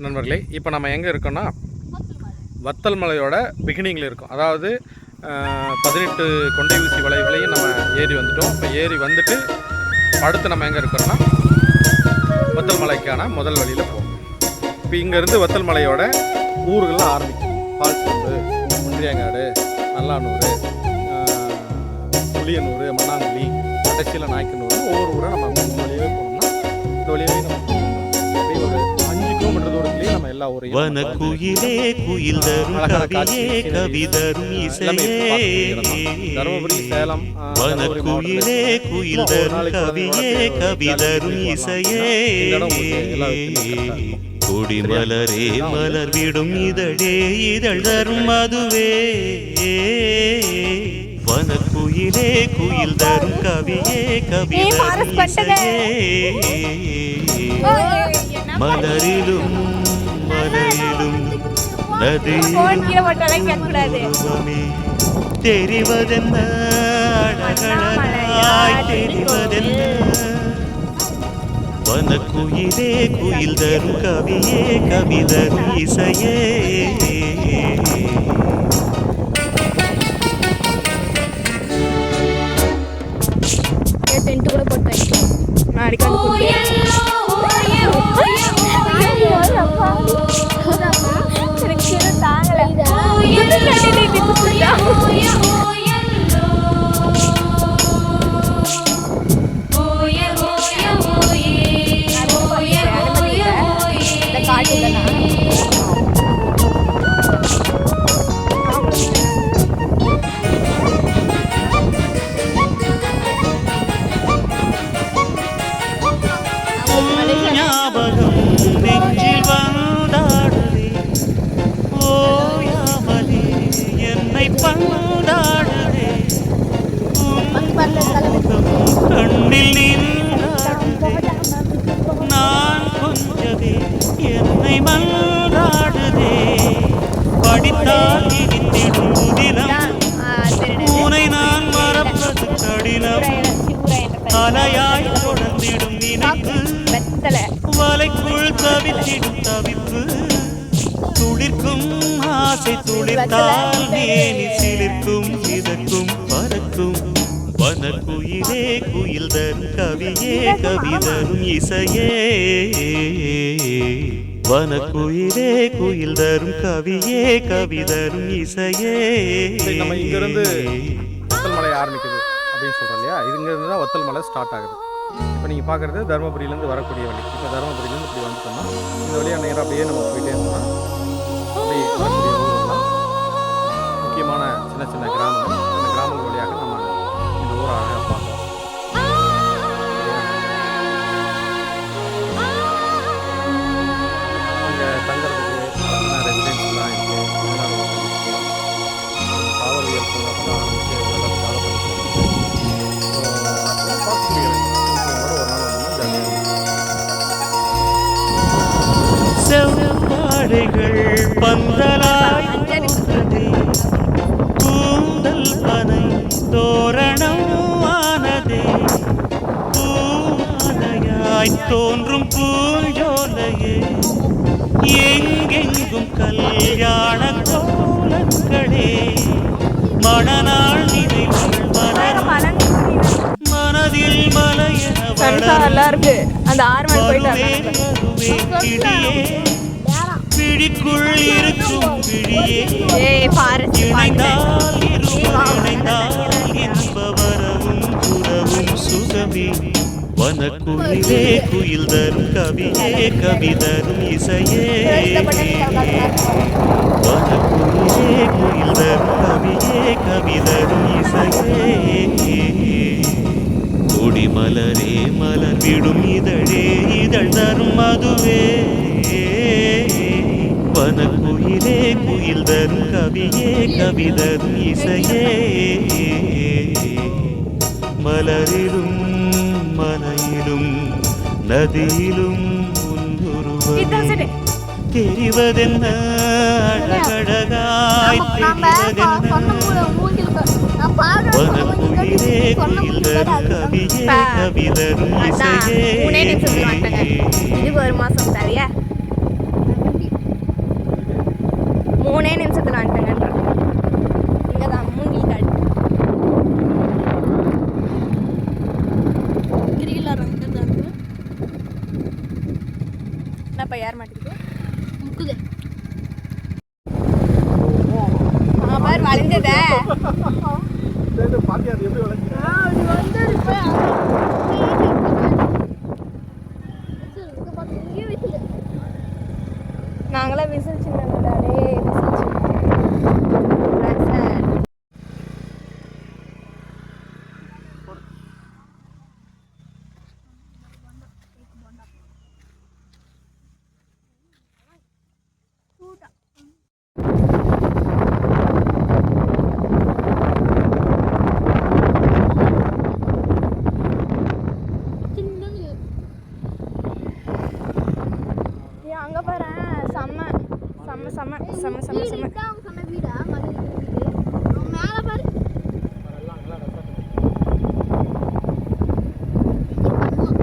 நண்பர்களே, இப்போ நம்ம எங்கே இருக்கோன்னா வத்தல் மலையோட பிகினிங்கில் இருக்கோம். அதாவது 18 கொண்டை ஊசி வளைவுகளையும் நம்ம ஏறி வந்துட்டோம். இப்போ ஏறி வந்துட்டு அடுத்து நம்ம எங்கே இருக்கிறோன்னா வத்தல் மலைக்கான முதல் வழியில் போகும். இப்போ இங்கேருந்து வத்தல் மலையோட ஊர்கள்லாம் ஆரம்பிக்கும். பால்சோம்பு, முன்றியங்காடு, நல்லானூர், புளியனூர், மண்ணாங்குழி, கடைசியில் நாய்க்கனூர், ஒவ்வொரு ஊரை நம்ம மூணு வழியாகவே போனோம்னா இந்த வழியாகவே நம்ம அப்படியே ஒரு 5 கிலோமீட்டர் தூரத்துலேயே நம்ம எல்லா ஊரையும் வனக்குயிலே குயில் தரும் கவியே கவிதரும் இசையே தருமபுரி, சேலம், வனக்குயிலே குயில் தரும் கவியே கவிதரும் இசையே கொடி மலரே மலர் விடும் இதழே இதழ் தரும் மதுவே வனக்குயிலே குயில் தரும் கவியே கவிதரும் இசையே மலரிலும் மலையிலும் நதியிலுமே தெரிவதென்ன அழகழகாய் தெரிவதென்ன வனக்குயிலே குயில் தரும் கவியே கவிதரும் இசையே டென்ட் கூட போட்டேன் கண்ணில் நான் கொஞ்சவே என்னை மன்றாடுதே படித்தால் இடித்திடும் புதினம் உனை நான் மறப்பது கடினம் அலையாய் தொடர்ந்திடும் நினைப்பு வலைக்குள் தவித்திடும் தவிப்பு துளிர்க்கும் ஆசை துளிர்த்தால் மேனி சிலிர்க்கும் இதற்கும் பறக்கும் வனக்குயிலே குயில் தரும் கவியே கவிதரும் இசையே வனக்குயிலே குயில் தரும் கவியே கவிதரும் இசையே. நம்ம இங்கேருந்து வத்தல் மலை ஆரம்பிக்குது அப்படின்னு சொல்கிறோம் இல்லையா? இங்கேருந்து தான் வத்தல் மலை ஸ்டார்ட் ஆகுது. இப்போ நீங்கள் பார்க்குறது தருமபுரியிலேருந்து வரக்கூடிய வழி. இப்போ தருமபுரியிலேருந்து இப்படி வந்துட்டோம்னா இந்த வழியாக நேராக அப்படியே நம்ம போயிட்டே இருந்தோம்னா அப்படி வரக்கூடிய ஊரெல்லாம் முக்கியமான சின்ன சின்ன கிராமங்கள். அந்த கிராமங்கள் வழியாக நம்ம இந்த ஊரை அழகாக பார்ப்போம். இங்கே தங்குறதுக்கு ரெசிடென்ஸ்லாம் இருக்குது. காவலியல் பூங்காலாம் ஆரம்பிச்சு எல்லாத்தையும் ஃபாலோ பண்ணிட்டு பார்க்கக்கூடிய ஒரு நாள் செவ்வாழைகள் பந்தலாய் கூந்தல் பனை தோரணம் ஆனதே பூமாலையாய் தோன்றும் பூஞ்சோலையே எங்கெங்கும் கல்யாண கோலங்களே மணநாள் நினைவுகள் மனதில் மலையென பிடிக்குள் இருக்கும் பிடியே இணைந்தால் இன்பவரவும் புறவும் சுகமே வனக்குயிலே குயில் தரும் கவியே கவிதரும் இசையே வனக்குயிலே குயில் தரும் கவியே கவிதரும் இசையே கொடி மலரே மலர் விடும் இதழே இதழ் தரும் மதுவே வனக்குயிலே குயில் தரும் கவியே கவிதரும் இசையே மலரிலும் மலையிலும் நதியிலும் உன்னுருவமே தெரிவதென்ன அழகழகாய் வனக்குயிலே குயில் தரும் கவியே கவிதரும் இசையே இது ஒரு மாசம் சரியா 3 நிமிஷத்தில் வந்துட்டேங்க. இங்கே தான் மூங்கில் காடு. கிரியில் ரங்கிறது என்னப்பா ஏற மாட்டேங்குது முக்குது. பாரு வளைஞ்சதே. நாங்களாம் விசில் சின்னதாலே அங்கே பாரு செம்ம செம்ம செம்ம செம்ம செம்ம செம்ம சொன்ன வீடா மேலே பாரு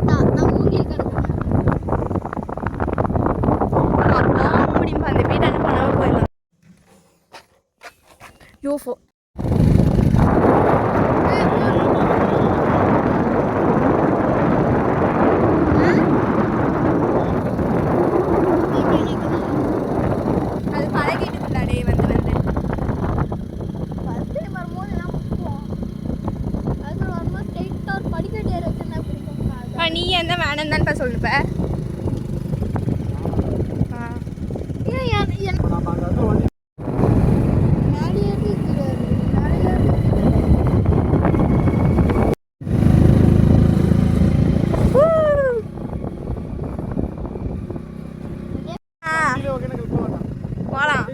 நான் மூங்கில் கிடக்குறேன். முடியுமா அந்த வீட்டான போனாலும் போயிடலாம். யூஃபோ அது பழகிட்டுலாடே வந்து வந்து ஃபர்ஸ்ட் டைம் வரும்போது எல்லாம் முக்குவோம். அதுக்கு வரும்போது ஸ்ட்ரெயிட்டாக ஒரு படிக்கட்டு ஏற வச்சுருந்தா பிடிக்கும். நீ எந்த வேணும் தான்ப்பா சொல்லுப்ப. போகலாம்.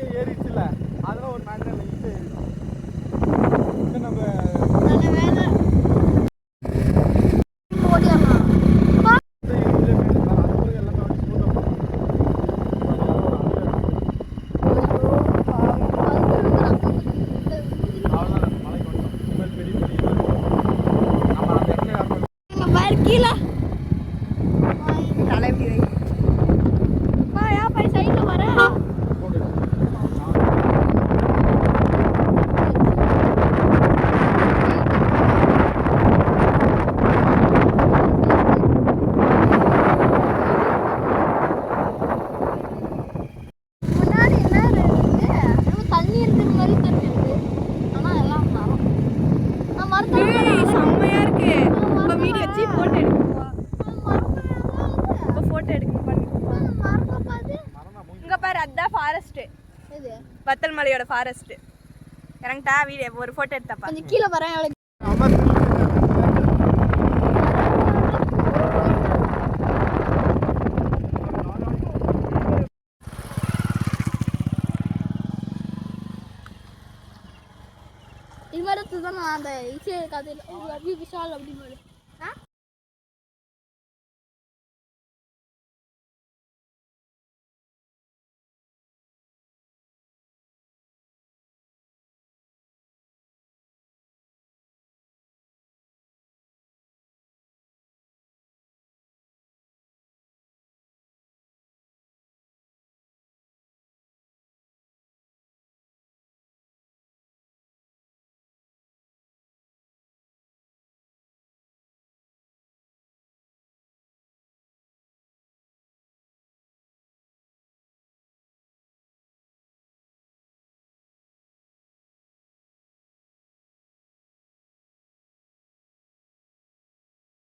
கீழே தலை இப்படி வை. சைடில் வர முன்னாடி என்ன இருக்கு தண்ணி இருக்கிற மாதிரி தெரியுது. ஆனால் எல்லாம் மரம். நான் மரத்தை செம்மையா இருக்கு. இப்போ வீடியோ வச்சு போட்டோ எடுக்கணும். இப்போ போட்டோ எடுக்கணும் பண்ணி. மரத்தை பார்த்து இங்க பாரு அதான் ஃபாரஸ்ட். இது வத்தல் மலையோட ஃபாரஸ்ட். இறங்கிட்டா வீடியோ ஒரு போட்டோ எடுத்தாப்பா. கொஞ்சம் கீழே வரேன் அவளுக்கு. இது மாதிரி தான் நான் அந்த இசை கதையில் விஷால் அப்படின்னு